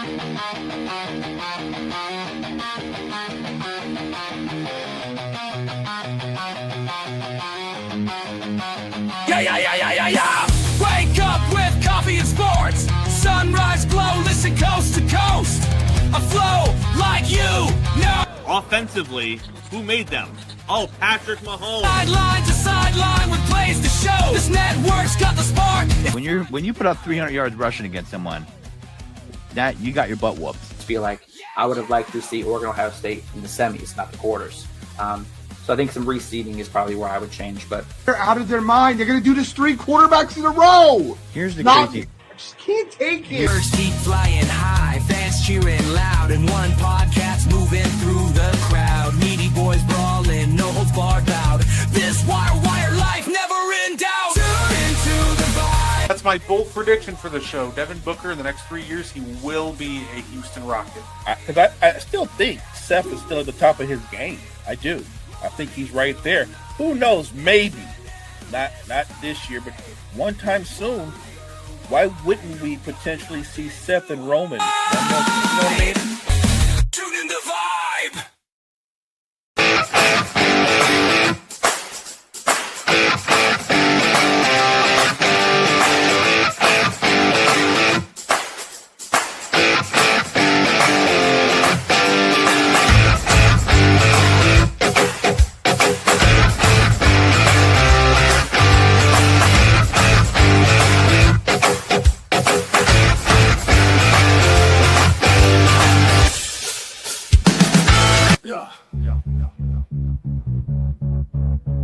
Yeah. Wake up with coffee and sports. Sunrise glow, listen coast to coast. A flow like you know. Offensively, who made them? Oh, Patrick Mahomes. Sideline to sideline with plays to show. This network's got the spark. When you put up 300 yards rushing against someone, that you got your butt whooped. I feel like I would have liked to see Oregon Ohio State in the semis, not the quarters. So I think some reseeding is probably where I would change. But they're out of their mind. They're going to do this 3 quarterbacks in a row. Here's the crazy. I just can't take it. Birds keep flying high, fans cheering loud, and one podcast moving through the crowd. Meaty Boys brawling, no holds barred out. This wire life never in doubt. Tune into the vibe. That's my bold prediction for the show. Devin Booker in the next 3 years, he will be a Houston Rocket. Because I still think Seth is still at the top of his game. I do. I think he's right there. Who knows? Maybe not this year, but one time soon. Why wouldn't we potentially see Seth and Roman? You know what I mean? Tune in the vibe.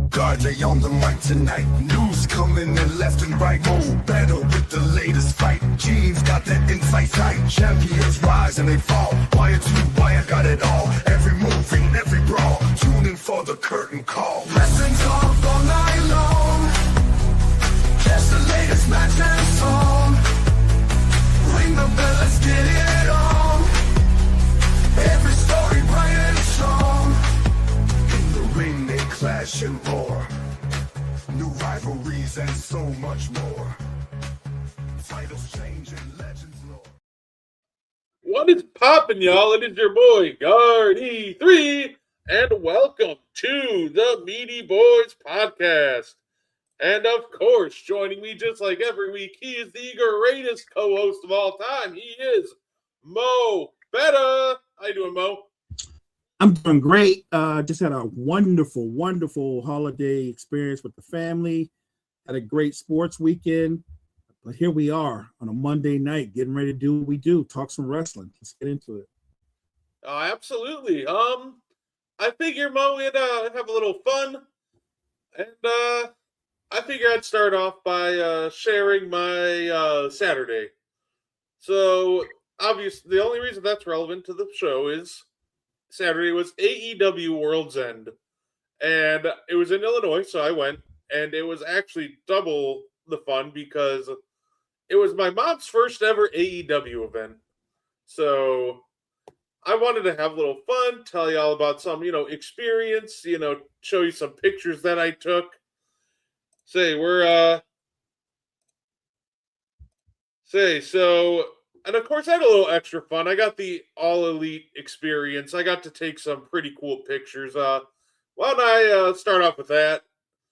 Gardner on the mic tonight. News coming in left and right. More better with the latest fight. Gene's got that insight tight. Champions rise and they fall. Wire to wire, got it all. Every move and every brawl. Tune in for the curtain call. Wrestling talk all night long. Catch the latest match and song. Ring the bell, let's get it on. Every story bright and strong. In the ring they clash and roar. New rivalries and so much more. Titles change and legends lore. What is poppin', y'all? It is your boy, Guardy3, and welcome to the Meaty Boys podcast. And of course, joining me just like every week, he is the greatest co-host of all time. He is Mo Betta. How you doing, Mo? I'm doing great. Just had a wonderful holiday experience with the family. Had a great sports weekend. But here we are on a Monday night, getting ready to do what we do, talk some wrestling. Let's get into it. Absolutely. I figure, Mo, we'd have a little fun. And I figure I'd start off by sharing my Saturday. So, obviously, the only reason that's relevant to the show is Saturday was AEW Worlds End. And it was in Illinois, so I went. And it was actually double the fun because it was my mom's first ever AEW event. So I wanted to have a little fun, tell you all about some, experience, show you some pictures that I took. And of course I had a little extra fun. I got the All Elite experience. I got to take some pretty cool pictures. Why don't I start off with that?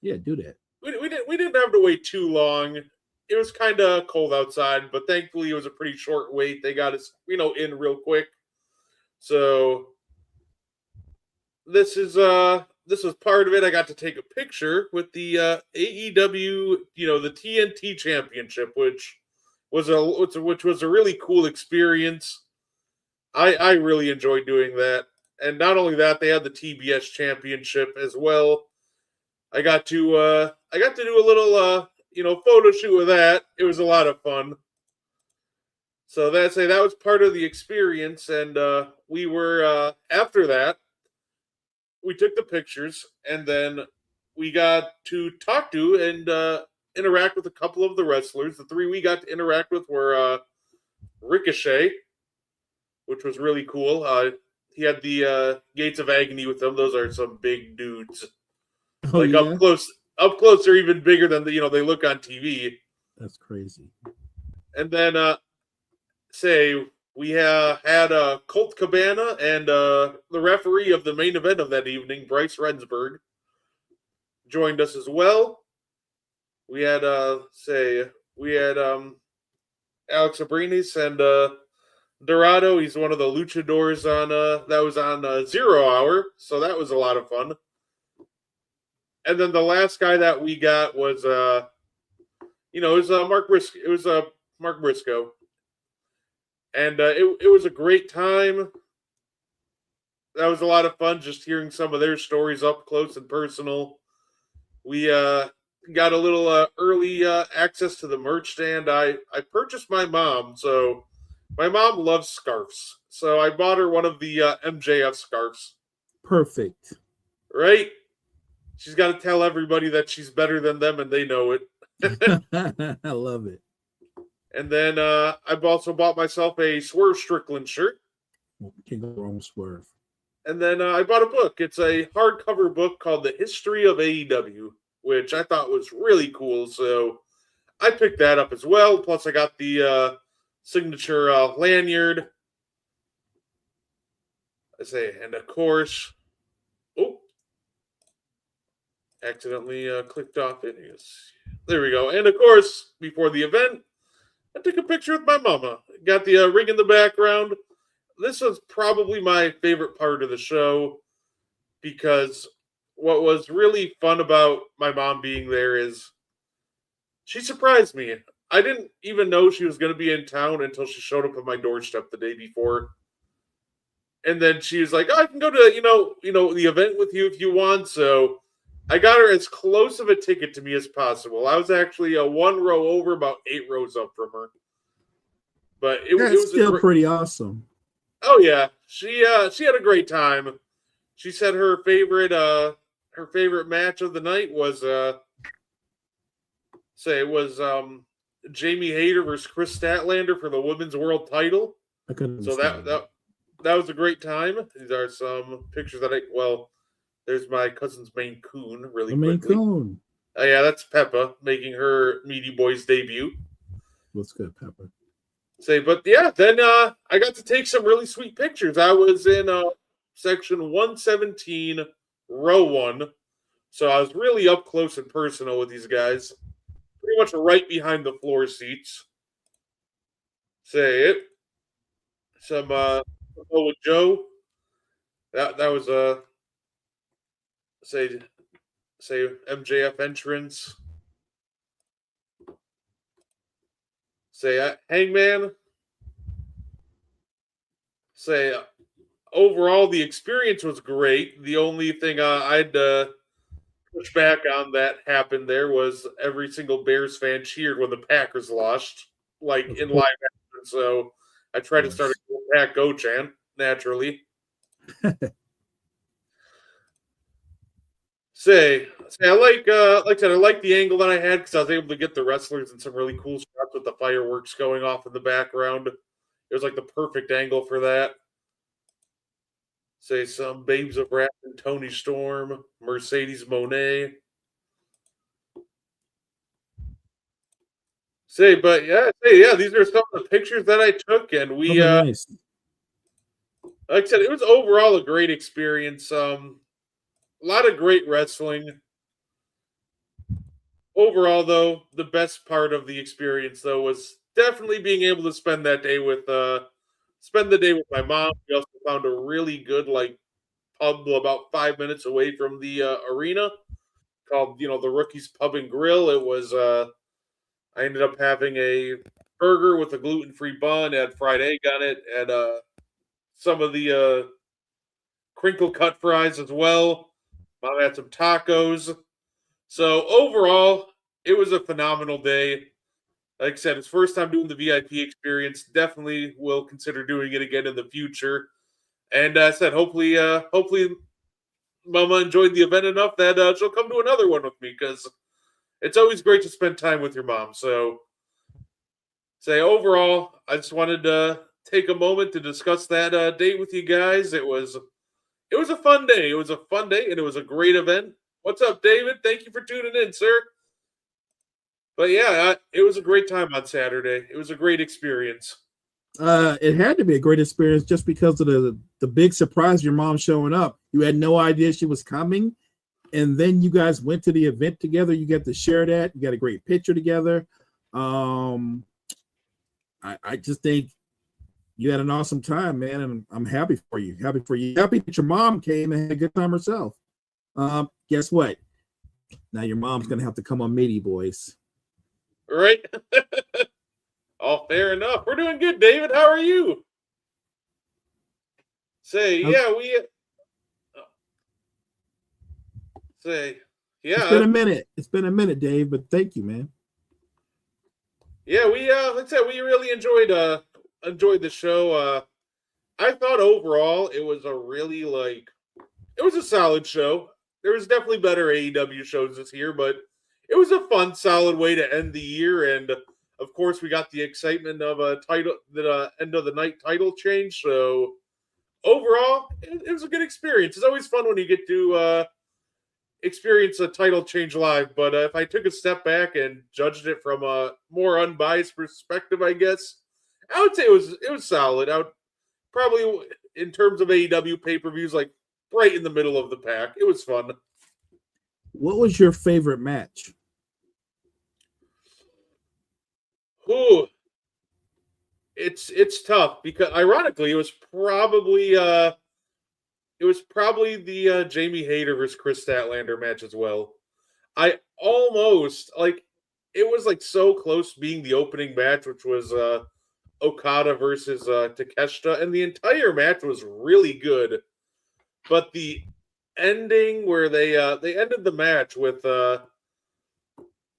Yeah, do that. We didn't have to wait too long. It was kind of cold outside, but thankfully it was a pretty short wait. They got us, in real quick. So this was part of it. I got to take a picture with the AEW, the TNT Championship, which was a really cool experience. I really enjoyed doing that. And not only that, they had the TBS Championship as well. I got to do a little photo shoot with that. It was a lot of fun. So that was part of the experience, and we were after that. We took the pictures, and then we got to talk to and interact with a couple of the wrestlers. The 3 we got to interact with were Ricochet, which was really cool. He had the Gates of Agony with him. Those are some big dudes. Oh, yeah? Up close, they're even bigger than they look on TV. That's crazy. And then We had Colt Cabana and the referee of the main event of that evening, Bryce Rensburg, joined us as well. We had Alex Abrines and Dorado. He's one of the luchadors on that was on 0 Hour, so that was a lot of fun. And then the last guy that we got was it was Mark Briscoe. It was Mark Briscoe. And it was a great time. That was a lot of fun just hearing some of their stories up close and personal. We got a little early access to the merch stand. I purchased my mom. So my mom loves scarves. So I bought her one of the MJF scarves. Perfect. Right? She's got to tell everybody that she's better than them, and they know it. I love it. And then I've also bought myself a Swerve Strickland shirt. Can't go wrong with Swerve. And then I bought a book. It's a hardcover book called The History of AEW, which I thought was really cool. So I picked that up as well. Plus, I got the signature lanyard. And of course, accidentally clicked off it. There we go. And of course, before the event, I took a picture with my mama. Got the ring in the background. This was probably my favorite part of the show because what was really fun about my mom being there is she surprised me. I didn't even know she was going to be in town until she showed up at my doorstep the day before. And then she was like, I can go to, the event with you if you want. So I got her as close of a ticket to me as possible. I was actually 1 row over, about 8 rows up from her. But it was still pretty awesome. Oh yeah, she had a great time. She said her favorite match of the night was Jamie Hayter versus Chris Statlander for the women's world title. So that was a great time. These are some pictures that there's my cousin's Maine Coon really quickly. Maine Coon. Oh yeah, that's Peppa making her Meaty Boyz debut. What's good, Peppa? Then I got to take some really sweet pictures. I was in section 117, row 1. So I was really up close and personal with these guys. Pretty much right behind the floor seats. Some with Joe. That was MJF entrance. Hangman. Overall, the experience was great. The only thing I'd push back on that happened there was every single Bears fan cheered when the Packers lost, like in live action. So I tried to start a Pack Go chant, naturally. I like the angle that I had because I was able to get the wrestlers in some really cool shots with the fireworks going off in the background. It was like the perfect angle for that. Some Babes of Wrath and Tony Storm, Mercedes Moné. These are some of the pictures that I took, and we nice. Like I said, it was overall a great experience. A lot of great wrestling. Overall, though, the best part of the experience, though, was definitely being able to spend the day with my mom. We also found a really good pub about 5 minutes away from the arena called the Rookies Pub and Grill. It was I ended up having a burger with a gluten-free bun, had fried egg on it, and some of the crinkle cut fries as well. Mom had some tacos. So overall, it was a phenomenal day. Like I said, it's first time doing the VIP experience. Definitely will consider doing it again in the future. And I said, hopefully, Mama enjoyed the event enough that she'll come to another one with me because it's always great to spend time with your mom. So, overall, I just wanted to take a moment to discuss that date with you guys. It was a fun day. It was a fun day, and it was a great event. What's up, David? Thank you for tuning in, sir. But yeah, it was a great time on Saturday. It was a great experience. It had to be a great experience just because of the big surprise of your mom showing up. You had no idea she was coming, and then you guys went to the event together. You got to share that. You got a great picture together. I just think you had an awesome time, man, and I'm happy for you. Happy for you. Happy that your mom came and had a good time herself. Guess what? Now your mom's gonna have to come on Meaty Boys. Right? Oh, fair enough. We're doing good, David. How are you? Say, yeah, we. Say, yeah. It's been a minute. It's been a minute, Dave, but thank you, man. Yeah, we like I said, we really enjoyed the show. I thought overall it was it was a solid show. There was definitely better AEW shows this year, but it was a fun, solid way to end the year. And of course, we got the excitement of a title, the end of the night title change. So overall, it was a good experience. It's always fun when you get to experience a title change live. But if I took a step back and judged it from a more unbiased perspective, I guess I would say it was solid. I would probably, in terms of AEW pay-per-views, like right in the middle of the pack. It was fun. What was your favorite match? Ooh, it's tough because ironically it was probably the Jamie Hayter versus Chris Statlander match as well. I almost it was so close being the opening match, which was Okada versus Takeshita, and the entire match was really good. But the ending where they ended the match with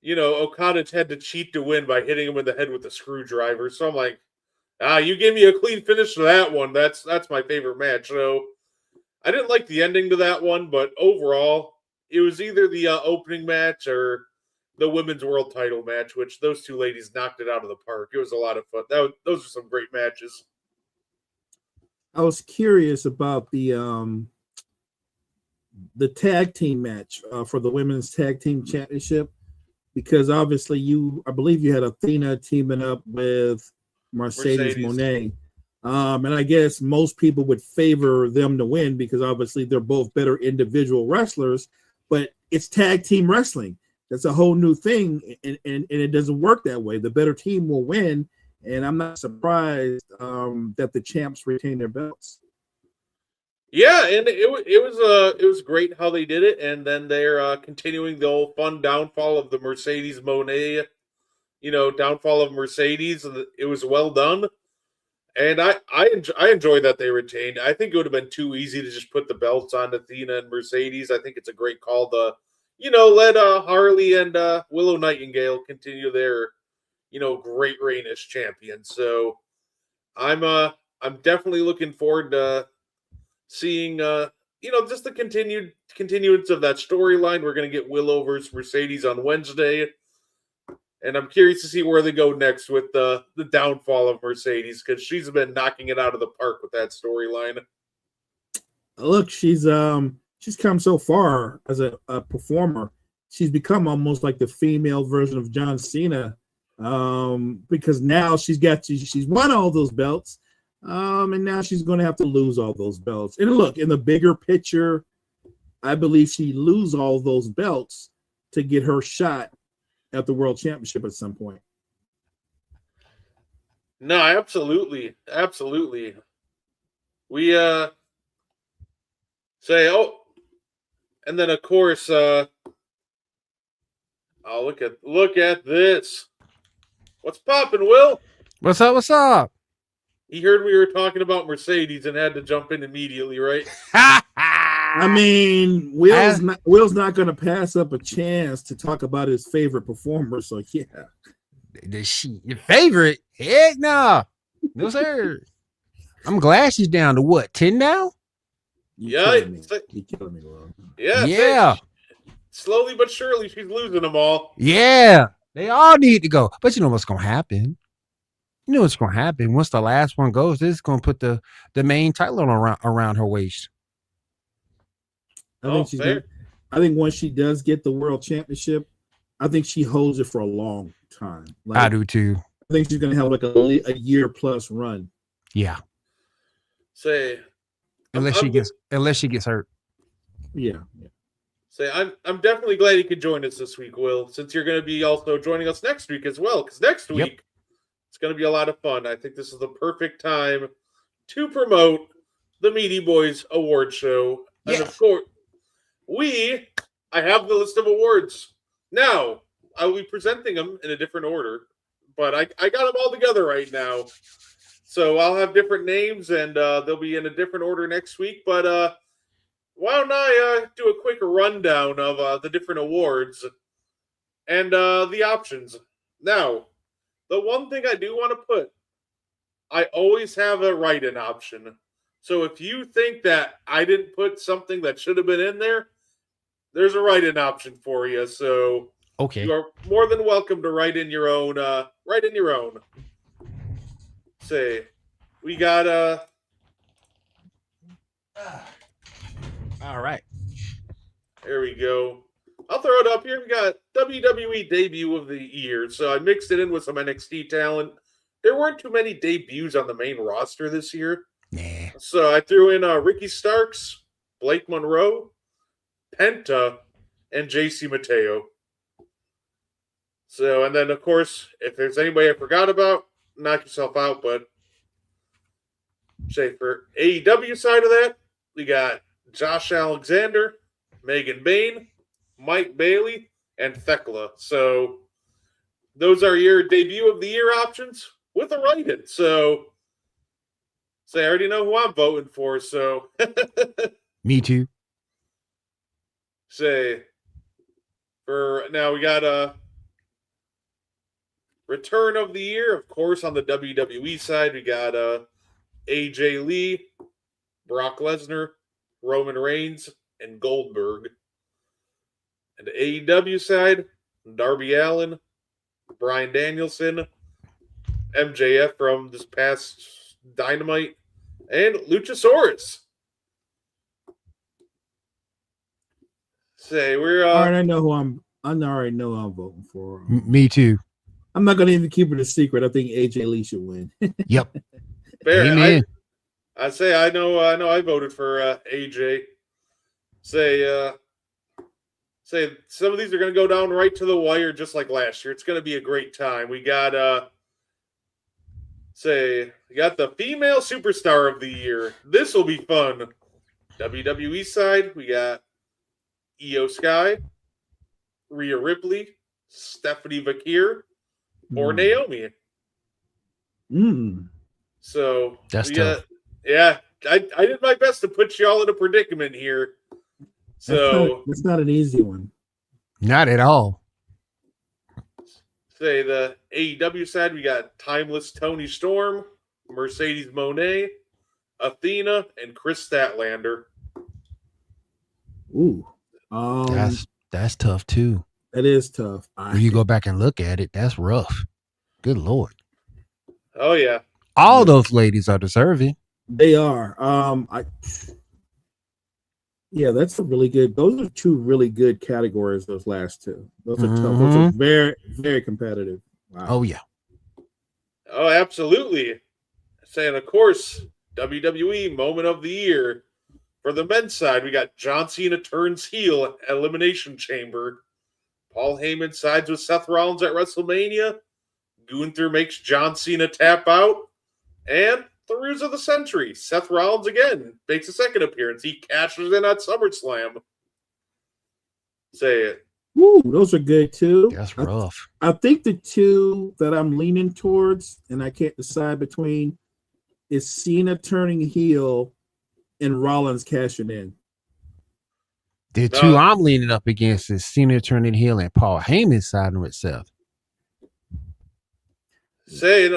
Okada had to cheat to win by hitting him in the head with a screwdriver. So I'm like, you gave me a clean finish to that one. That's my favorite match. So I didn't like the ending to that one, but overall, it was either the opening match or the women's world title match, which those two ladies knocked it out of the park. It was a lot of fun. Those are some great matches. I was curious about the tag team match for the women's tag team championship, because obviously I believe you had Athena teaming up with Mercedes Moné. And I guess most people would favor them to win because obviously they're both better individual wrestlers, but it's tag team wrestling. That's a whole new thing, and it doesn't work that way. The better team will win, and I'm not surprised that the champs retain their belts. Yeah, and it was great how they did it, and then they're continuing the whole fun downfall of the Mercedes Moné, downfall of Mercedes. It was well done, and I enjoy that they retained. I think it would have been too easy to just put the belts on Athena and Mercedes. I think it's a great call to let Harley and Willow Nightingale continue their great reign as champions. So I'm definitely looking forward to seeing just the continuance of that storyline. We're going to get Willow versus Mercedes on Wednesday, and I'm curious to see where they go next with the downfall of Mercedes, because she's been knocking it out of the park with that storyline. Look, she's come so far as a performer. She's become almost like the female version of John Cena, because now she's won all those belts. And now she's going to have to lose all those belts. And look, in the bigger picture, I believe she lose all those belts to get her shot at the World Championship at some point. No, absolutely. We say, and then of course, look at this. What's popping, Will? What's up? He heard we were talking about Mercedes and had to jump in immediately, right? I mean, Will's not going to pass up a chance to talk about his favorite performer. So yeah, Your favorite? Heck no, no sir. I'm glad she's down to what, 10 now? You killing me, bro. Yeah. Slowly but surely, she's losing them all. Yeah, they all need to go. But you know what's gonna happen? Once the last one goes, this is going to put the main title around her waist. I think once she does get the World Championship, I think she holds it for a long time. I do too. I think she's going to have like a year plus run. Yeah. Say, Unless she gets hurt. Yeah. Say, I'm definitely glad you could join us this week, Will, since you're going to be also joining us next week as well. Because next week it's going to be a lot of fun. I think this is the perfect time to promote the Meaty Boys award show. And of course, I have the list of awards. Now, I will be presenting them in a different order, but I got them all together right now. So I'll have different names, and they'll be in a different order next week. But why don't I do a quick rundown of the different awards and the options? Now, the one thing I do want to put, I always have a write-in option. So if you think that I didn't put something that should have been in there, there's a write-in option for you. So you are more than welcome to write in your own. Say, we got all right. There we go. I'll throw it up here. We got WWE debut of the year. So I mixed it in with some NXT talent. There weren't too many debuts on the main roster this year. Nah. So I threw in Ricky Starks, Blake Monroe, Penta, and JC Mateo. So, and then of course, if there's anybody I forgot about, knock yourself out. But say for AEW side of that, we got Josh Alexander, Megan Bain, Mike Bailey, and Thekla. So those are your debut of the year options with a write-in. So I already know who I'm voting for. So Me too. Say for now, we got a return of the year, of course. On the WWE side, we got AJ Lee, Brock Lesnar, Roman Reigns, and Goldberg. And the AEW side, Darby Allin, Bryan Danielson, MJF from this past Dynamite, and Luchasaurus. Say we're all right, I already know who I'm voting for. Me too. I'm not going to even keep it a secret. I think AJ Lee should win. Yep. Fair. Amen. I say I know I voted for AJ. Say some of these are going to go down right to the wire, just like last year. It's going to be a great time. We got we got the female superstar of the year. This will be fun. WWE side, we got Io Sky, Rhea Ripley, Stephanie Vakir, or Naomi. So that's tough. Yeah, I did my best to put you all in a predicament here. So that's not an easy one. Not at all. Say the AEW side, we got Timeless Tony Storm, Mercedes Moné, Athena, and Chris Statlander. Ooh. That's tough too. That is tough. When you go back and look at it, that's rough. Good Lord. Oh yeah. All those ladies are deserving. They are. Yeah, that's a really good. Those are two really good categories. Those last two. Those are tough. Those are very, very competitive. Wow. Oh yeah. Oh, absolutely. Saying, of course, WWE Moment of the Year. For the men's side, we got John Cena turns heel at Elimination Chamber. Paul Heyman sides with Seth Rollins at WrestleMania. Gunther makes John Cena tap out. And the Ruse of the Century. Seth Rollins again makes a second appearance. He cashes in at SummerSlam. Say it. Woo, those are good too. That's rough. I think the two that I'm leaning towards, and I can't decide between, is Cena turning heel and Rollins cashing in. The two I'm leaning up against is Cena turning heel and Paul Heyman siding with Seth. Say,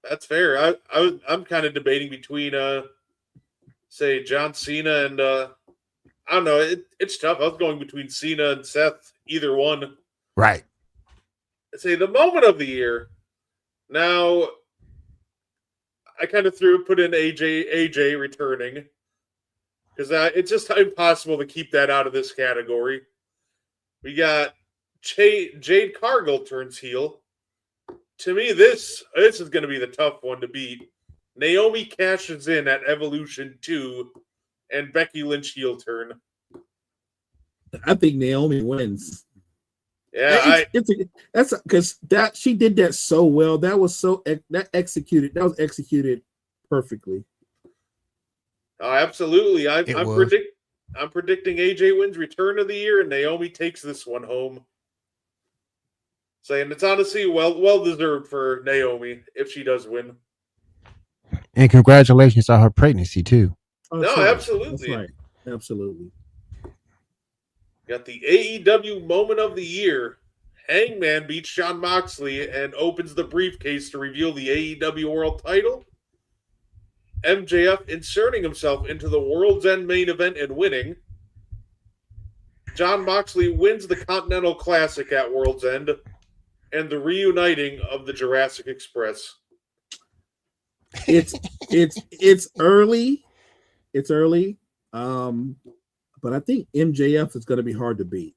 that's fair. I'm kind of debating between say John Cena and I don't know. It's tough. I was going between Cena and Seth, either one. Right. Say the moment of the year. Now, I kind of put in AJ returning because it's just impossible to keep that out of this category. We got Jade Cargill turns heel. to me, this is going to be the tough one to beat. Naomi cashes in at Evolution 2, and Becky Lynch heel turn. I think Naomi wins. Yeah, that's because that she did that so well. That was executed perfectly. Oh, absolutely. I'm predicting AJ wins return of the year, and Naomi takes this one home. Saying it's honestly well deserved for Naomi if she does win. And congratulations on her pregnancy too. Oh, no, right. absolutely. That's right. Absolutely. Got the AEW moment of the year. Hangman beats Jon Moxley and opens the briefcase to reveal the AEW World title. MJF inserting himself into the World's End main event and winning. Jon Moxley wins the Continental Classic at World's End. And the reuniting of the Jurassic Express. It's early. It's early. But I think MJF is going to be hard to beat.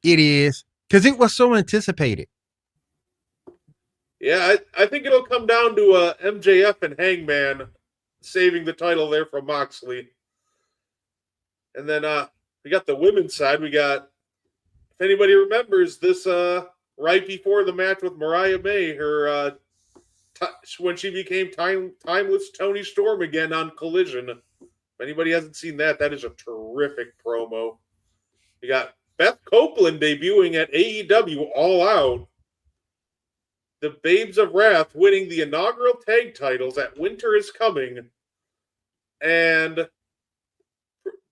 It is, because it was so anticipated. Yeah, I think it'll come down to MJF and Hangman saving the title there from Moxley. And then we got the women's side. We got, if anybody remembers this, right before the match with Mariah May, her when she became timeless Toni Storm again on Collision. If anybody hasn't seen that, that is a terrific promo. You got Beth Copeland debuting at AEW All Out. The Babes of Wrath winning the inaugural tag titles at Winter is Coming. And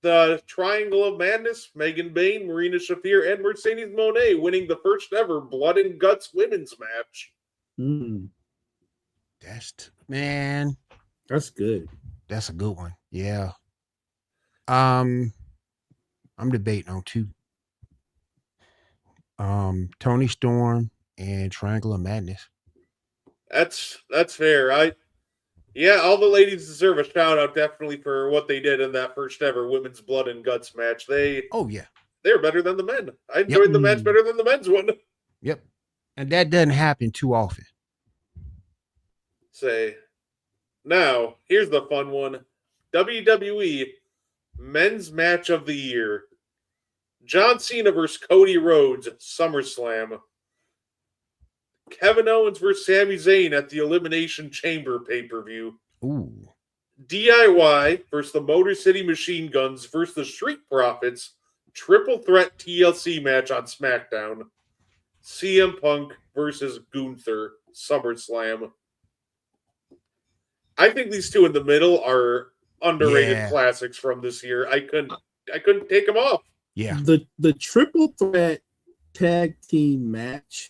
the Triangle of Madness, Megan Bayne, Marina Shafir, and Mercedes Moné winning the first ever Blood and Guts women's match. That's good. That's a good one. Yeah. I'm debating on two. Toni Storm and Triangle of Madness. That's fair. All the ladies deserve a shout out definitely for what they did in that first ever women's Blood and Guts match. They're better than the men. I enjoyed the match better than the men's one. Yep. And that doesn't happen too often. Now, here's the fun one. WWE Men's Match of the Year. John Cena versus Cody Rhodes at SummerSlam. Kevin Owens versus Sami Zayn at the Elimination Chamber pay-per-view. Ooh. DIY versus the Motor City Machine Guns versus the Street Profits. Triple threat TLC match on SmackDown. CM Punk versus Gunther. SummerSlam. I think these two in the middle are underrated classics from this year. I couldn't take them off. Yeah. The triple threat tag team match,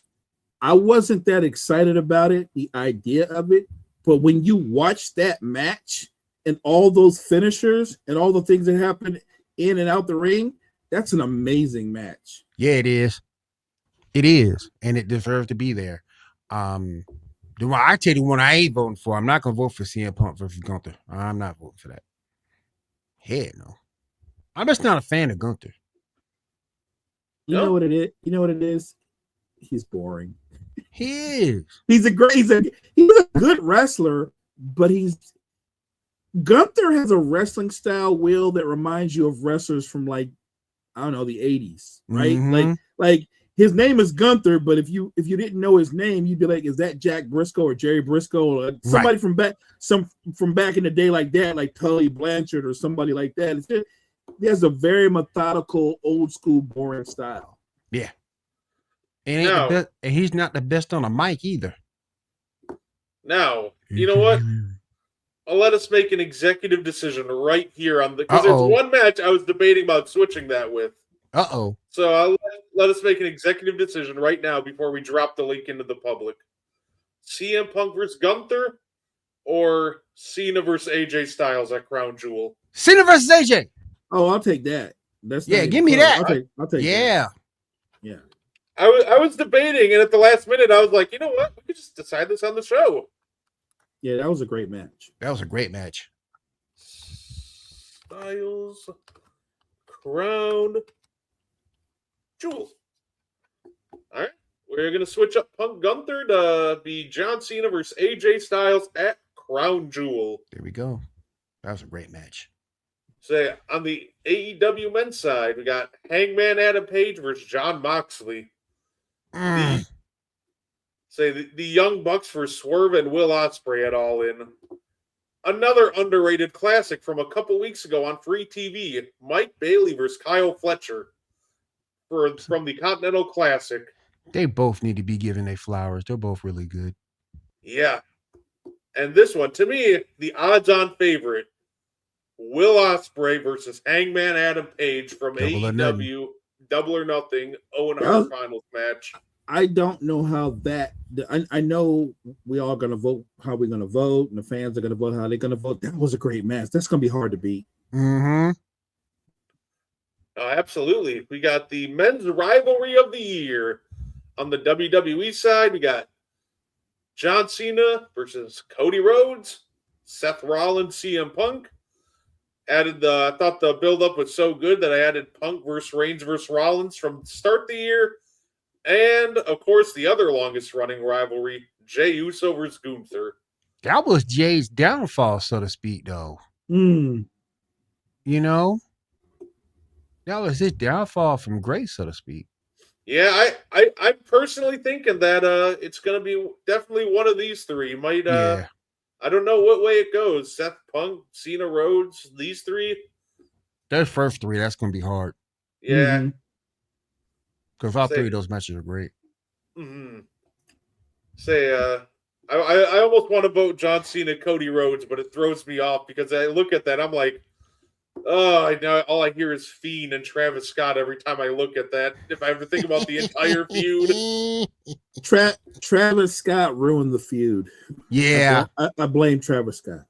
I wasn't that excited about it, the idea of it, but when you watch that match and all those finishers and all the things that happen in and out the ring, that's an amazing match. Yeah, it is. It is, and it deserves to be there. The one I tell you, the one I ain't voting for. I'm not gonna vote for CM Punk versus Gunther. I'm not voting for that. Hell no. I'm just not a fan of Gunther. You know what it is? You know what it is? He's boring. He is. He's a good wrestler, but Gunther has a wrestling style, Will, that reminds you of wrestlers from the 80s, right? Mm-hmm. Like his name is Gunther, but if you didn't know his name, you'd be like, is that Jack Briscoe or Jerry Briscoe or somebody from back in the day like that, like Tully Blanchard or somebody like that? He has a very methodical, old school, boring style. Yeah. And he's not the best on a mic either. Now, you know what? I'll let us make an executive decision right here because there's one match I was debating about switching that with. So I'll let us make an executive decision right now before we drop the link into the public. CM Punk versus Gunther or Cena versus AJ Styles at Crown Jewel? Cena versus AJ. Oh, I'll take that. Give me that. I'll take that. Yeah. I was debating, and at the last minute, I was like, you know what? We could just decide this on the show. Yeah, that was a great match. Styles, Crown Jewel. All right. we're going to switch up Punk Gunther to be John Cena versus AJ Styles at Crown Jewel. There we go. That was a great match. So on the AEW men's side, we got Hangman Adam Page versus John Moxley. The Young Bucks for Swerve and Will Ospreay at All In. Another underrated classic from a couple weeks ago on free TV, Mike Bailey versus Kyle Fletcher from the Continental Classic. They both need to be given their flowers. They're both really good. Yeah. And this one, to me, the odds-on favorite, Will Ospreay versus Hangman Adam Page from AEW Double or Nothing Owen Hart Finals match. I don't know how that. I know we all going to vote how we're going to vote, and the fans are going to vote how they're going to vote. That was a great match. That's going to be hard to beat. Mm-hmm. Absolutely. We got the men's rivalry of the year. On the WWE side, we got John Cena versus Cody Rhodes, Seth Rollins, CM Punk. I thought the build-up was so good that I added Punk versus Reigns versus Rollins from the start of the year. And, of course, the other longest-running rivalry, Jey Uso versus Gunther. That was Jay's downfall, so to speak, though. You know? That was his downfall from grace, so to speak. Yeah, I'm personally thinking that it's going to be definitely one of these three. I don't know what way it goes. Seth Punk, Cena Rhodes, these three. Those first three, that's going to be hard. Yeah. Because all three of those matches are great. Mm-hmm. I almost want to vote John Cena, Cody Rhodes, but it throws me off because I look at that, I'm like, oh, I know all I hear is Fiend and Travis Scott every time I look at that. If I ever think about the entire feud. Travis Scott ruined the feud. Yeah. I blame Travis Scott.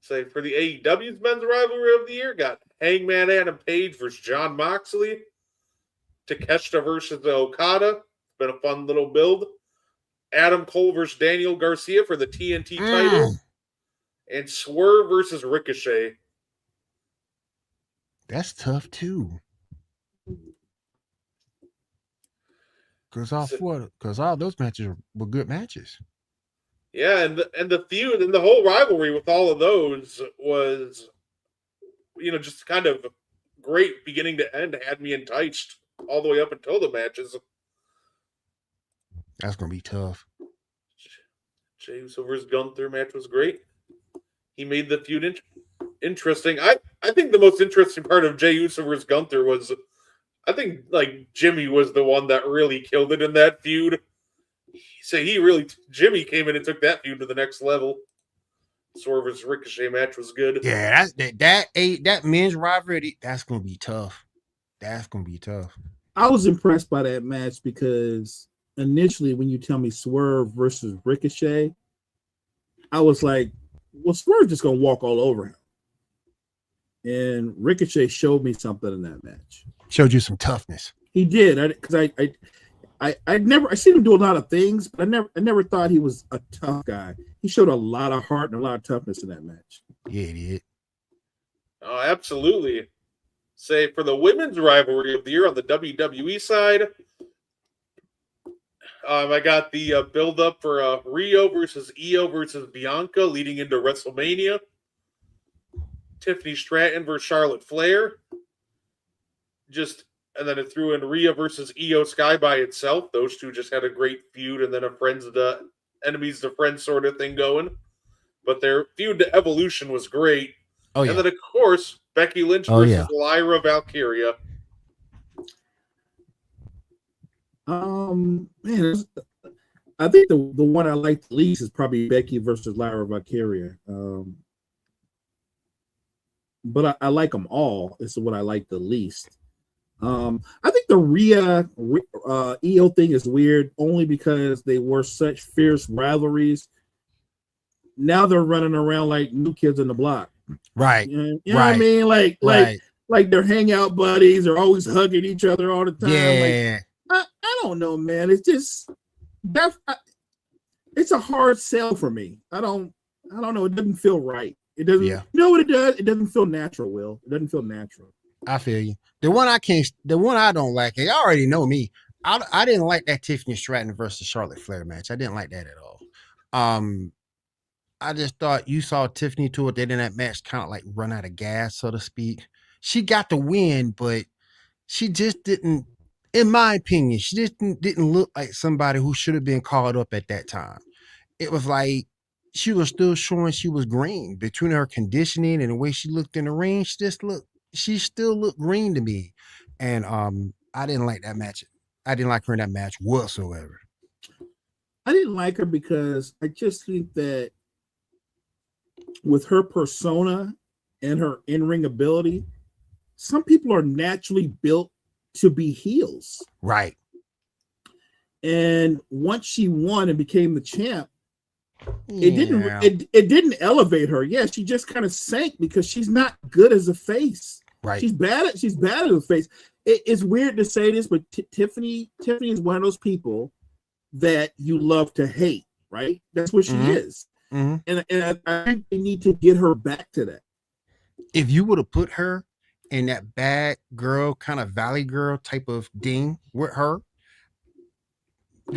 For the AEW's men's rivalry of the year, got Hangman Adam Page versus John Moxley. Takeshita versus Okada. It's been a fun little build. Adam Cole versus Daniel Garcia for the TNT title. And Swerve versus Ricochet. That's tough, too. Because all those matches were good matches. Yeah, and the feud and the whole rivalry with all of those was, just kind of great beginning to end. Had me enticed all the way up until the matches. That's going to be tough. Jey Uso versus Gunther match was great. He made the feud interesting. I think the most interesting part of Jey Uso versus Gunther was, I think, Jimmy was the one that really killed it in that feud. Jimmy came in and took that feud to the next level. Swerve versus Ricochet match was good. Yeah, that men's rivalry, that's going to be tough. That's going to be tough. I was impressed by that match because initially when you tell me Swerve versus Ricochet, I was like, well, Swerve just going to walk all over him. And Ricochet showed me something in that match. Showed you some toughness. He did, because I seen him do a lot of things, but I never thought he was a tough guy. He showed a lot of heart and a lot of toughness in that match. Yeah, he did. Oh, absolutely. For the women's rivalry of the year on the WWE side, I got the build-up for Rio versus Io versus Bianca leading into WrestleMania. Tiffany Stratton versus Charlotte Flair. And then it threw in Rhea versus Io Sky by itself. Those two just had a great feud, and then a friends to enemies to friends sort of thing going. But their feud to Evolution was great. Oh, yeah. And then, of course, Becky Lynch versus Lyra Valkyria. Man, I think the one I like the least is probably Becky versus Lyra Valkyria. But I like them all. It's what I like the least. I think the Rhea Io thing is weird only because they were such fierce rivalries. Now they're running around like new kids on the block. Right. You know what I mean? Like they're hangout buddies. They're always hugging each other all the time. Yeah. I don't know, man. It's just it's a hard sell for me. I don't know. It doesn't feel right. It doesn't. Yeah. You know what it does? It doesn't feel natural. Will it doesn't feel natural. I feel you. The one I don't like. You already know me. I didn't like that Tiffany Stratton versus Charlotte Flair match. I didn't like that at all. I just thought you saw Tiffany toward the end of that match kind of like run out of gas, so to speak. She got the win, but she just didn't, in my opinion, she just didn't look like somebody who should have been called up at that time. It was like she was still showing she was green between her conditioning and the way she looked in the ring. She still looked green to me. And I didn't like that match. I didn't like her in that match whatsoever. I didn't like her because I just think that with her persona and her in-ring ability, some people are naturally built to be heels. Right. And once she won and became the champ, it didn't elevate her. Yeah, she just kind of sank because she's not good as a face. Right. She's bad as a face. It's weird to say this, but Tiffany is one of those people that you love to hate, right? That's what she is. And I think they need to get her back to that. If you would have put her in that bad girl, kind of valley girl type of ding with her,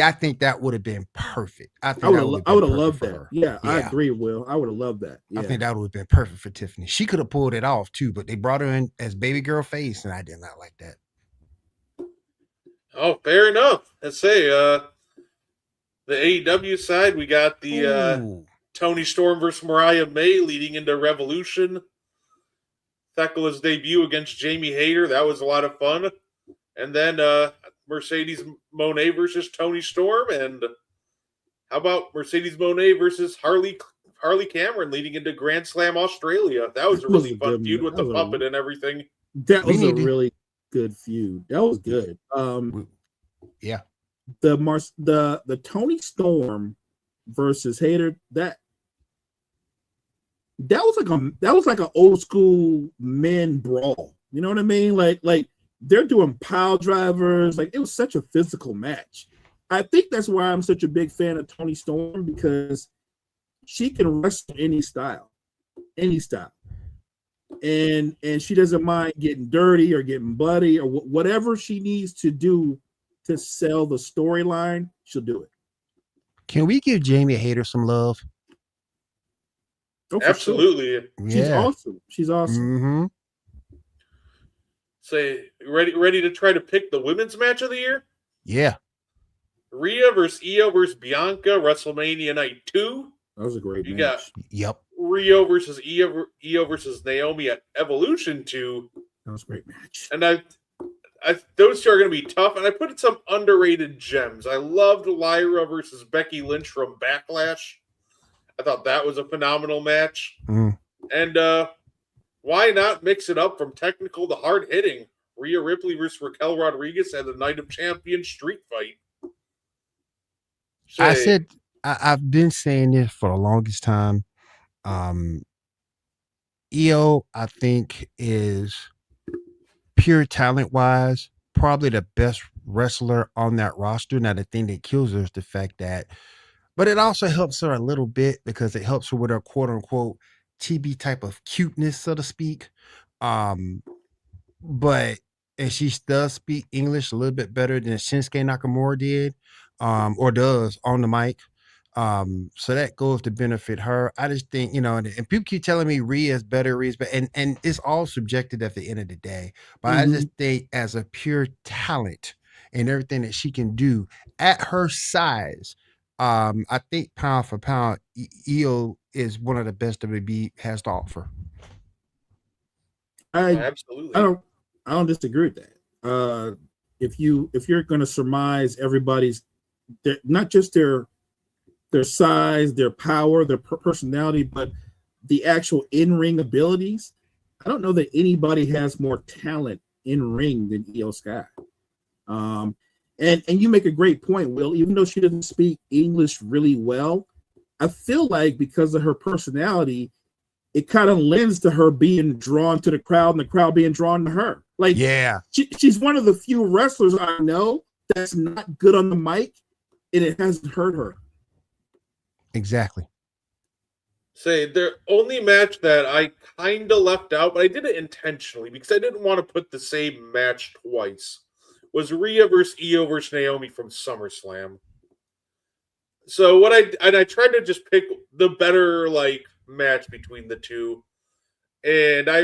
I think that would have been perfect. I would have loved that. Yeah, I agree, Will. I would have loved that. Yeah. I think that would have been perfect for Tiffany. She could have pulled it off too, but they brought her in as baby girl face, and I did not like that. Oh, fair enough. Let's say the AEW side, we got the Toni Storm versus Mariah May leading into Revolution. Thekola's debut against Jamie Hayter. That was a lot of fun. And then Mercedes Moné versus Toni Storm. And how about Mercedes Moné versus Harley Cameron leading into Grand Slam Australia? That was a really fun feud with the puppet and everything. That was a really good feud. That was good. Yeah. The Toni Storm versus Hayter, that was like an old school men brawl. You know what I mean? Like they're doing pile drivers. Like, it was such a physical match. I think that's why I'm such a big fan of Toni Storm, because she can wrestle any style. And she doesn't mind getting dirty or getting bloody or whatever she needs to do to sell the storyline, she'll do it. Can we give Jamie Hayter some love? Oh, absolutely. Sure. She's awesome. Mm-hmm. Say, ready to try to pick the women's match of the year? Yeah. Rhea versus Io versus Bianca, WrestleMania Night 2. That was a great match. Got Yep. Rio versus Io versus Naomi at Evolution 2. That was a great match. And I those two are going to be tough. And I put in some underrated gems. I loved Lyra versus Becky Lynch from Backlash. I thought that was a phenomenal match. And why not mix it up from technical to hard hitting? Rhea Ripley versus Raquel Rodriguez at the Night of Champions street fight. I've been saying this for the longest time. Io, I think, is pure talent wise probably the best wrestler on that roster. Now, the thing that kills her is the fact that, but it also helps her a little bit because it helps her with her quote unquote TB type of cuteness, so to speak. But and she does speak English a little bit better than Shinsuke Nakamura did, or does on the mic. So that goes to benefit her. I just think, and people keep telling me Rhea is better, and it's all subjective at the end of the day. But I just think as a pure talent and everything that she can do at her size, I think pound for pound, Io is one of the best WWE has to offer. Absolutely. I don't disagree with that. If you're going to surmise everybody's, not just their size, their power, their personality, but the actual in-ring abilities, I don't know that anybody has more talent in ring than Io Sky. And you make a great point, Will. Even though she doesn't speak English really well, I feel like because of her personality, it kind of lends to her being drawn to the crowd and the crowd being drawn to her. Like, yeah, she's one of the few wrestlers I know that's not good on the mic, and it hasn't hurt her. Exactly. Say, the only match that I kind of left out, but I did it intentionally because I didn't want to put the same match twice, was Rhea versus Io versus Naomi from SummerSlam. So I tried to just pick the better match between the two. And I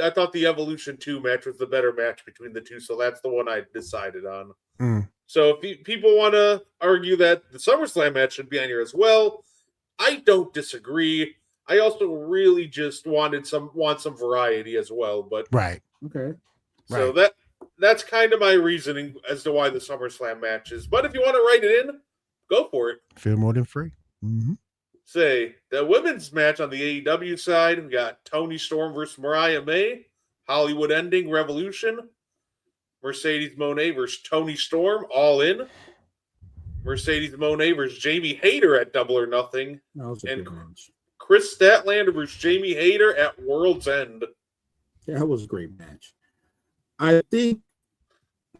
thought the Evolution 2 match was the better match between the two, so that's the one I decided on. So if people want to argue that the SummerSlam match should be on here as well, I don't disagree. I also really just want some variety as well. But Right. Okay. So that's kind of my reasoning as to why the SummerSlam match is. But if you want to write it in, go for it. Feel more than free. Mm-hmm. Say the women's match on the AEW side, we got Toni Storm versus Mariah May, Hollywood Ending Revolution, Mercedes Moné versus Toni Storm, All In, Mercedes Moné versus Jamie Hayter at Double or Nothing, and Chris Statlander versus Jamie Hayter at Worlds End. Yeah, that was a great match. I think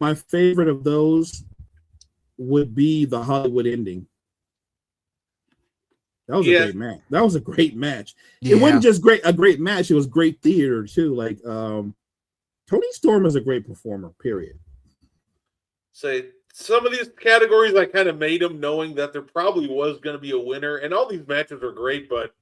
my favorite of those would be the Hollywood Ending. That was a great match. That was a great match. Yeah. It wasn't just a great match. It was great theater too. Toni Storm is a great performer. Period. Say some of these categories, I kind of made them knowing that there probably was going to be a winner, and all these matches are great, but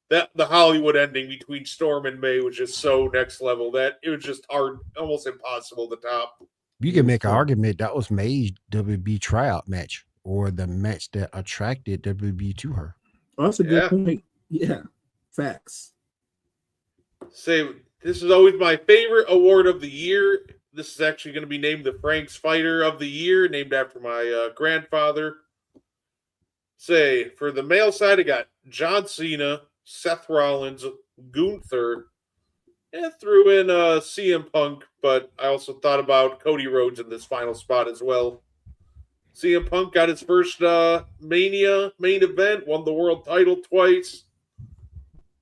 the Hollywood Ending between Storm and May was just so next level that it was just hard, almost impossible to top. You can make an argument that was May's WB tryout match, or the match that attracted WB to her. Oh, that's a good point. Yeah, facts. Say, this is always my favorite award of the year. This is actually going to be named the Frank's Fighter of the Year, named after my grandfather. Say, for the male side, I got John Cena, Seth Rollins, Gunther, and threw in CM Punk, but I also thought about Cody Rhodes in this final spot as well. CM Punk got his first Mania main event, won the world title twice.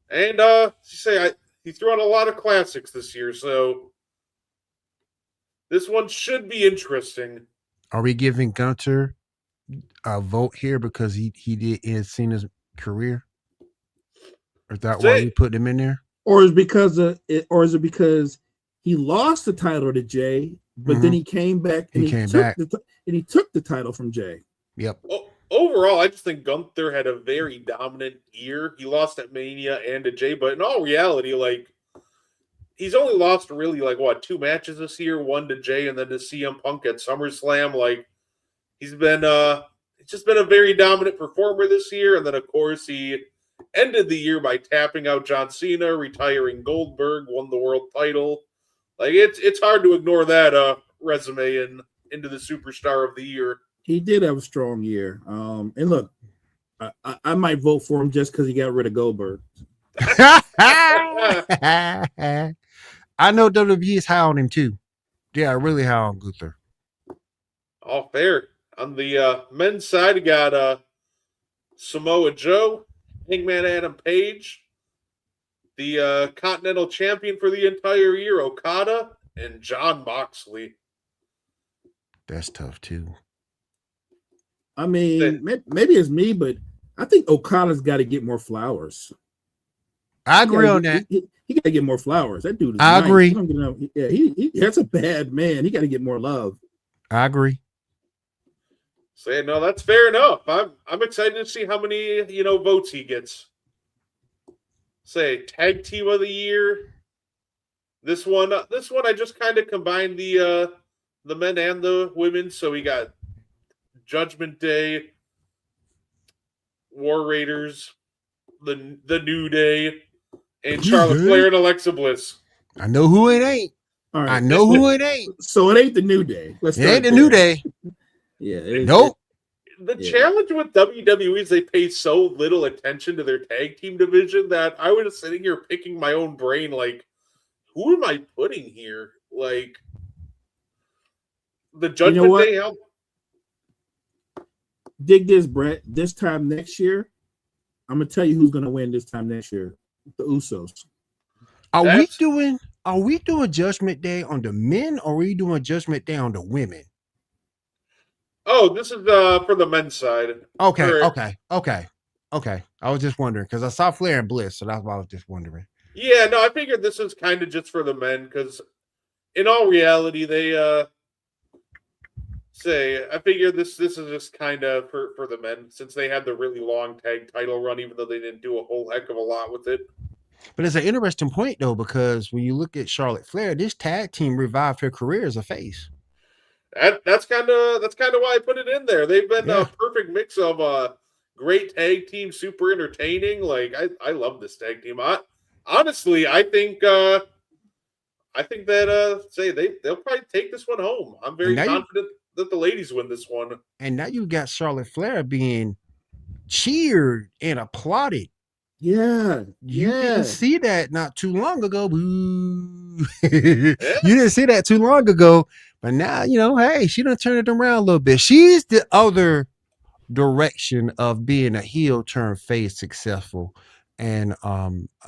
And he threw out a lot of classics this year, so this one should be interesting. Are we giving Gunter a vote here because he did in Cena's career? Or is that why we put him in there? Or is it because he lost the title to Jay, but then he came back and he took the title from Jay? Yep. Overall, I just think Gunther had a very dominant year. He lost at Mania and to Jay, but in all reality, he's only lost really 2 matches this year, one to Jay and then to CM Punk at SummerSlam. He's been it's just been a very dominant performer this year, and then of course he ended the year by tapping out John Cena, retiring Goldberg, won the world title. It's hard to ignore that resume and into the superstar of the year. He did have a strong year. And look, I might vote for him just because he got rid of Goldberg. I know WWE is high on him too. Yeah, really high on Gunther. All fair. On the men's side, we got Samoa Joe, Hangman Adam Page, the Continental Champion for the entire year, Okada, and Jon Moxley. That's tough too. I mean, maybe it's me, but I think Okada's got to get more flowers. I agree on that. He got to get more flowers. That dude is I nice. agree. That's a bad man. He got to get more love. I agree. Say no, that's fair enough. I'm excited to see how many votes he gets. Say tag team of the year. This one I just kind of combined the men and the women. So we got Judgment Day, War Raiders, the New Day, and Charlotte Flair and Alexa Bliss. I know who it ain't. All right. I know who it ain't. So it ain't the New Day. It ain't the New Day. Yeah. Nope. The challenge with WWE is they pay so little attention to their tag team division that I was sitting here picking my own brain, who am I putting here? The Judgment Day help. Dig this, Brett. This time next year, I'm gonna tell you who's gonna win this time next year. The Usos. Are we doing Judgment Day on the men, or are we doing Judgment Day on the women? Oh, this is for the men's side. Okay. I was just wondering because I saw Flair and Bliss, so that's why I was just wondering. Yeah, no, I figured this is kind of just for the men because, in all reality, they Say, I figure this is just kind of for the men, since they had the really long tag title run, even though they didn't do a whole heck of a lot with it. But it's an interesting point though, because when you look at Charlotte Flair, this tag team revived her career as a face. That's kind of why I put it in there. They've been Yeah. a perfect mix of great tag team, super entertaining. Like I love this tag team. Honestly, I think that say they'll probably take this one home. I'm very confident that the ladies win this one. And now you got Charlotte Flair being cheered and applauded. Yeah, You didn't see that not too long ago. Boo. You didn't see that too long ago, but now hey, she done turned it around a little bit. She's the other direction of being a heel turn face successful, and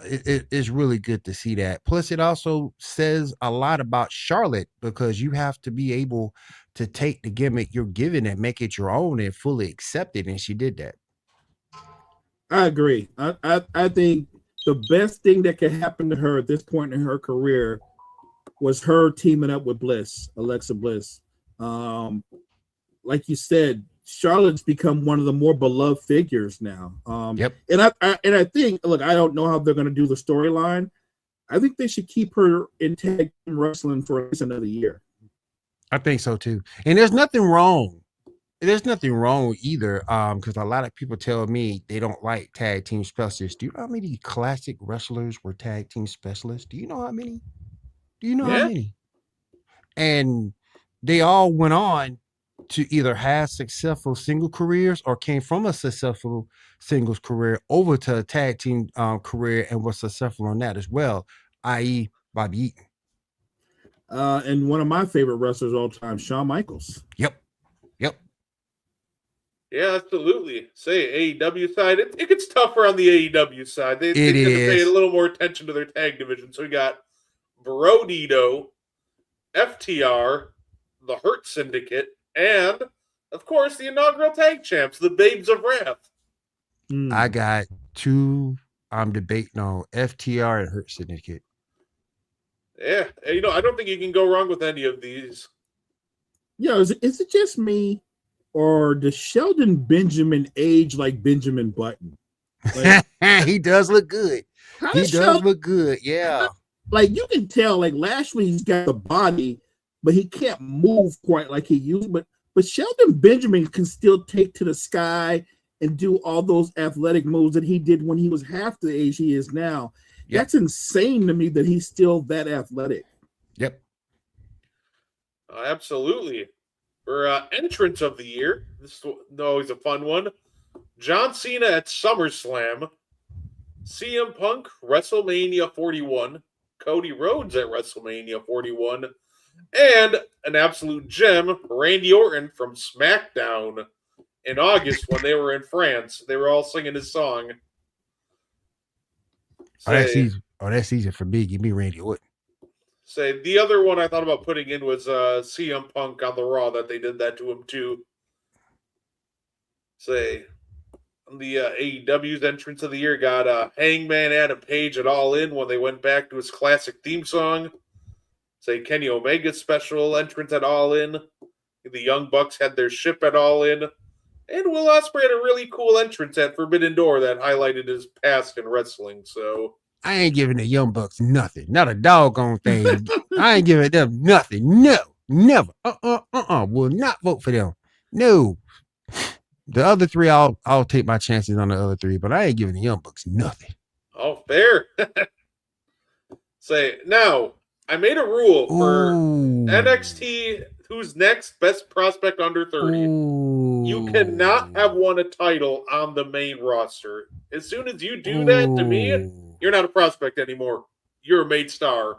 it's really good to see that. Plus, it also says a lot about Charlotte, because you have to be able to take the gimmick you're given and make it your own and fully accept it, and she did that. I agree. I think the best thing that could happen to her at this point in her career was her teaming up with Alexa Bliss. Like you said, Charlotte's become one of the more beloved figures now. Yep. And I think, look, I don't know how they're going to do the storyline. I think they should keep her in tag team wrestling for at least another year. I think so too. And there's nothing wrong. There's nothing wrong either, because a lot of people tell me they don't like tag team specialists. Do you know how many classic wrestlers were tag team specialists? Do you know how many? How many? And they all went on to either have successful single careers or came from a successful singles career over to a tag team career and was successful on that as well, i.e. Bobby Eaton. And one of my favorite wrestlers of all time, Shawn Michaels. Yep. Yeah, absolutely. Say AEW side, it gets tougher on the AEW side. They tend to pay a little more attention to their tag division. So we got Brodito, FTR, the Hurt Syndicate, and of course the inaugural tag champs, the Babes of Wrath. I got two I'm debating on, FTR and Hurt Syndicate. Yeah, I don't think you can go wrong with any of these. Yeah, is it just me? Or does Sheldon Benjamin age like Benjamin Button? Like, he does look good. He does look good. Yeah. Like you can tell, like Lashley's got the body, but he can't move quite like he used. But Sheldon Benjamin can still take to the sky and do all those athletic moves that he did when he was half the age he is now. Yep. That's insane to me that he's still that athletic. Yep. Absolutely. For entrance of the year, this is always a fun one. John Cena at SummerSlam, CM Punk WrestleMania 41, Cody Rhodes at WrestleMania 41, and an absolute gem, Randy Orton from SmackDown in August when they were in France. They were all singing his song. That's easy for me. Give me Randy Orton. Say the other one I thought about putting in was CM Punk on the Raw, that they did that to him too. Say the AEW's entrance of the year got Hangman Adam Page at All In when they went back to his classic theme song. Say Kenny Omega's special entrance at All In. The Young Bucks had their ship at All In. And Will Ospreay had a really cool entrance at Forbidden Door that highlighted his past in wrestling. So I ain't giving the Young Bucks nothing. Not a doggone thing. I ain't giving them nothing. No, never. Will not vote for them. No. The other three, I'll take my chances on the other three, but I ain't giving the Young Bucks nothing. Oh, fair. Say now, I made a rule for NXT. Who's next? Best prospect under 30. Ooh. You cannot have won a title on the main roster. As soon as you do that to me, you're not a prospect anymore. You're a main star.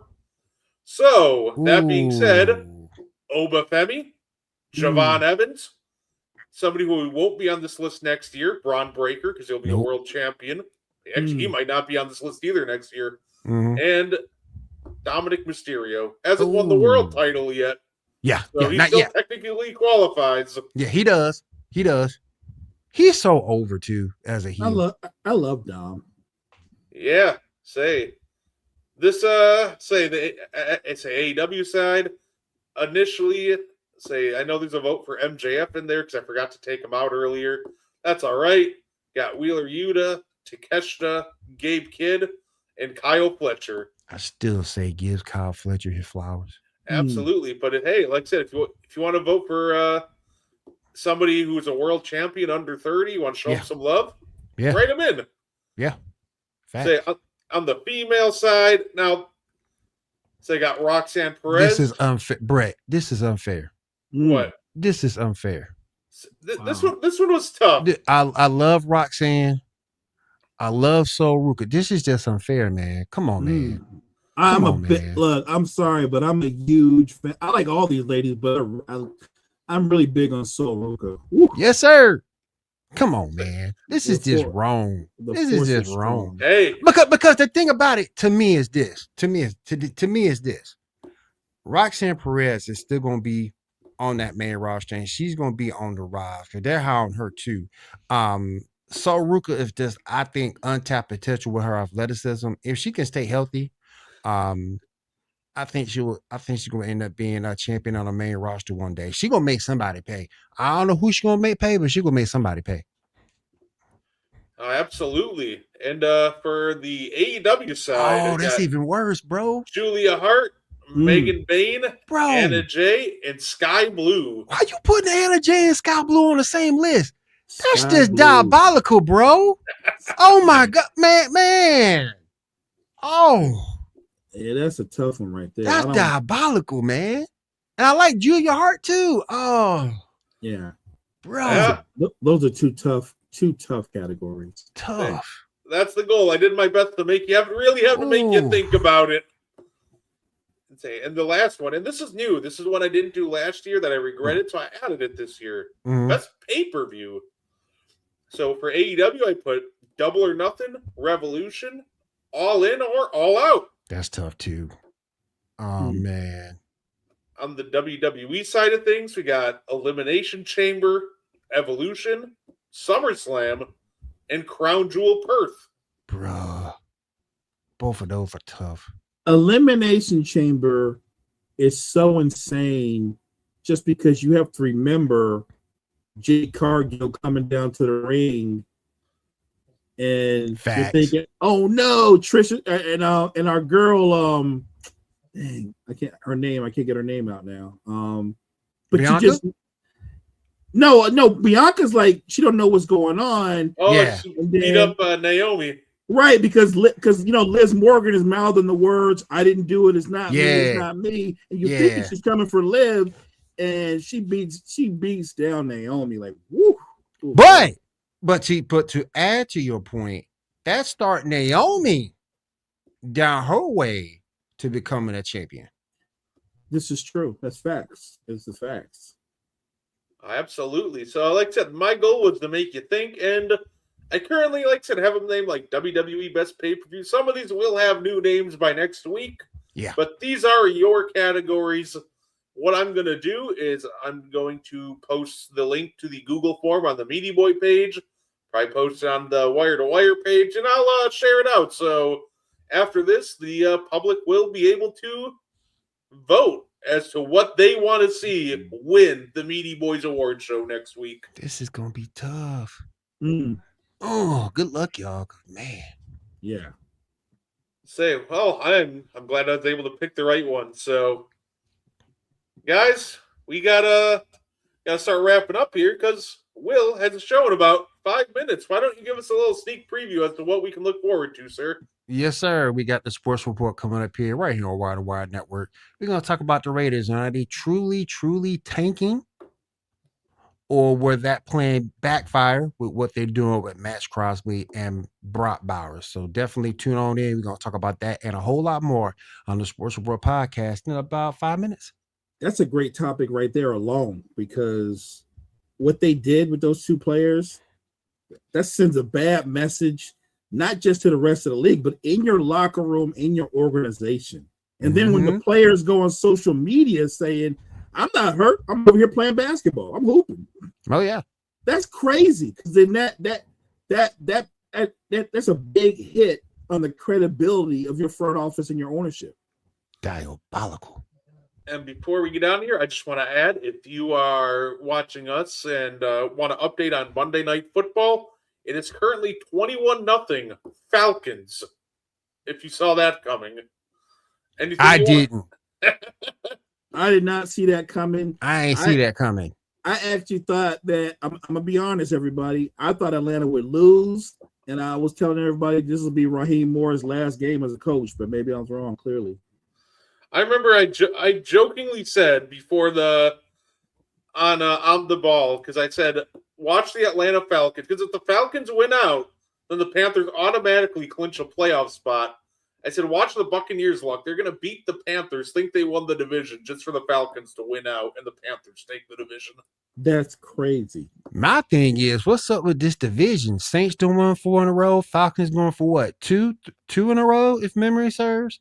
So, that being said, Oba Femi, Javon Evans, somebody who won't be on this list next year, Braun Breaker, because he'll be a world champion. Actually, he might not be on this list either next year. And Dominic Mysterio hasn't won the world title yet. Yeah, so he still technically qualifies. Yeah, he does. He does. He's so over too as a heel. I love Dom. Yeah, say this. Say the it's a AEW side. Initially, Say, I know there's a vote for MJF in there because I forgot to take him out earlier. That's all right. Got Wheeler Yuta, Takeshita, Gabe Kidd, and Kyle Fletcher. I still say gives Kyle Fletcher his flowers. Absolutely. But hey, like I said, if you want to vote for somebody who's a world champion under 30, you want to show them some love, write them in. Yeah. Say, on the female side, now, say, got Roxanne Perez. This is unfair. Brett, this is unfair. What? This is unfair. This one was tough. I love Roxanne. I love Sol Ruka. This is just unfair, man. Come on, man. Look, I'm sorry, but I'm a huge fan. I like all these ladies, but I'm really big on Sol Ruka. Woo. Yes, sir. Come on, man. This is just wrong. This is just wrong. Hey, because the thing about it to me is this. To me is this. Roxanne Perez is still gonna be on that main roster, and she's gonna be on the rise because they're high on her too. Sol Ruka is just, I think, untapped potential with her athleticism. If she can stay healthy, I think she's gonna end up being a champion on the main roster one day. She's gonna make somebody pay. I don't know who she's gonna make pay, but she's gonna make somebody pay. Absolutely. And for the AEW side, that's even worse, bro. Julia Hart, Megan Bain, bro, Anna Jay, and Sky Blue. Why you putting Anna Jay and Sky Blue on the same list? That's just diabolical, bro. Oh my God, man. Oh. Yeah, that's a tough one right there. That's diabolical, man. And I like Julia Hart too. Oh. Yeah. Bro. Yeah. Those are two tough categories. Tough. That's the goal. I did my best to make you have to make you think about it. And the last one, and this is new. This is one I didn't do last year that I regretted, so I added it this year. Best pay-per-view. So for AEW, I put Double or Nothing, Revolution, All In, or All Out. That's tough too. Oh man. On the WWE side of things, we got Elimination Chamber, Evolution, SummerSlam, and Crown Jewel Perth. Bruh. Both of those are tough. Elimination Chamber is so insane just because you have to remember Jade Cargill coming down to the ring and you're thinking, oh no, Trisha and our girl, dang, I can't get her name out now. But Bianca? you just no, Bianca's like she don't know what's going on. Oh, yeah. She beat up Naomi. Right, because Liz Morgan is mouthing the words, I didn't do it, it's not me, it's not me. And you think she's coming for Liv, and she beats down Naomi like woo. But to add to your point, that start Naomi down her way to becoming a champion. This is true. That's facts. It's the facts. Absolutely. So like I said, my goal was to make you think, and I currently, like I said, have them named like WWE Best Pay-Per-View. Some of these will have new names by next week. Yeah. But these are your categories. What I'm going to do is I'm going to post the link to the Google form on the Meaty Boy page. Probably post it on the Wire to Wire page, and I'll share it out. So after this, the public will be able to vote as to what they want to see win the Meaty Boys Award Show next week. This is going to be tough. Oh, good luck, y'all. Man. Yeah. Well, I'm glad I was able to pick the right one. So, guys, we gotta start wrapping up here because Will has a show in about 5 minutes. Why don't you give us a little sneak preview as to what we can look forward to, sir? Yes, sir. We got the sports report coming up here right here on Wire to Wire Network. We're going to talk about the Raiders. Are they truly tanking? Or were that plan backfire with what they're doing with Max Crosby and Brock Bowers? So definitely tune on in. We're going to talk about that and a whole lot more on the Sports Report podcast in about 5 minutes. That's a great topic right there alone, because what they did with those two players, that sends a bad message, not just to the rest of the league, but in your locker room, in your organization. And then when the players go on social media saying, I'm not hurt, I'm over here playing basketball, I'm hooping. Oh yeah, that's crazy. Because then that's a big hit on the credibility of your front office and your ownership. Diabolical. And before we get down here, I just want to add, if you are watching us and want to update on Monday Night Football, it is currently 21-0 Falcons. If you saw that coming. I didn't. I did not see that coming. I ain't see that coming. I actually thought that, I'm going to be honest, everybody. I thought Atlanta would lose, and I was telling everybody this will be Raheem Moore's last game as a coach, but maybe I was wrong, clearly. I remember I jokingly said before on the ball, because I said, watch the Atlanta Falcons, because if the Falcons win out, then the Panthers automatically clinch a playoff spot. I said, watch the Buccaneers luck. They're going to beat the Panthers, think they won the division just for the Falcons to win out, and the Panthers take the division. That's crazy. My thing is, what's up with this division? Saints doing 1 4 in a row. Falcons going for what? Two in a row, if memory serves.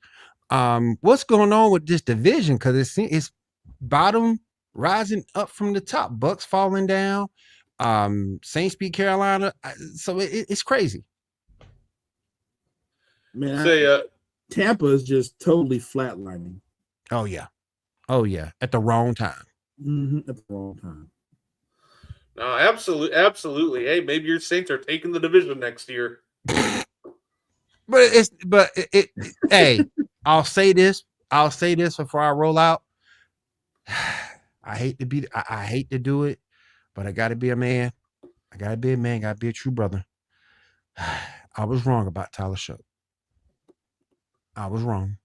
What's going on with this division? Because it's bottom rising up from the top. Bucks falling down. Saints beat Carolina. So it's crazy. Man, Tampa is just totally flatlining. Oh yeah, at the wrong time. Mm-hmm. At the wrong time. No, absolutely. Hey, maybe your Saints are taking the division next year. Hey, I'll say this before I roll out. I hate to do it, but I gotta be a man. Gotta be a true brother. I was wrong about Tyler Show. I was wrong.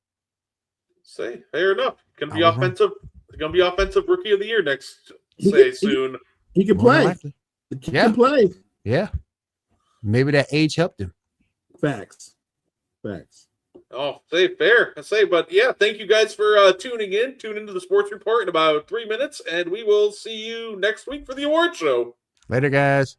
Say, fair enough. Gonna be offensive rookie of the year soon. He can play. He can play. Yeah. Maybe that age helped him. Facts. Oh, fair. But yeah, thank you guys for tuning in. Tune into the Sports Report in about 3 minutes, and we will see you next week for the award show. Later, guys.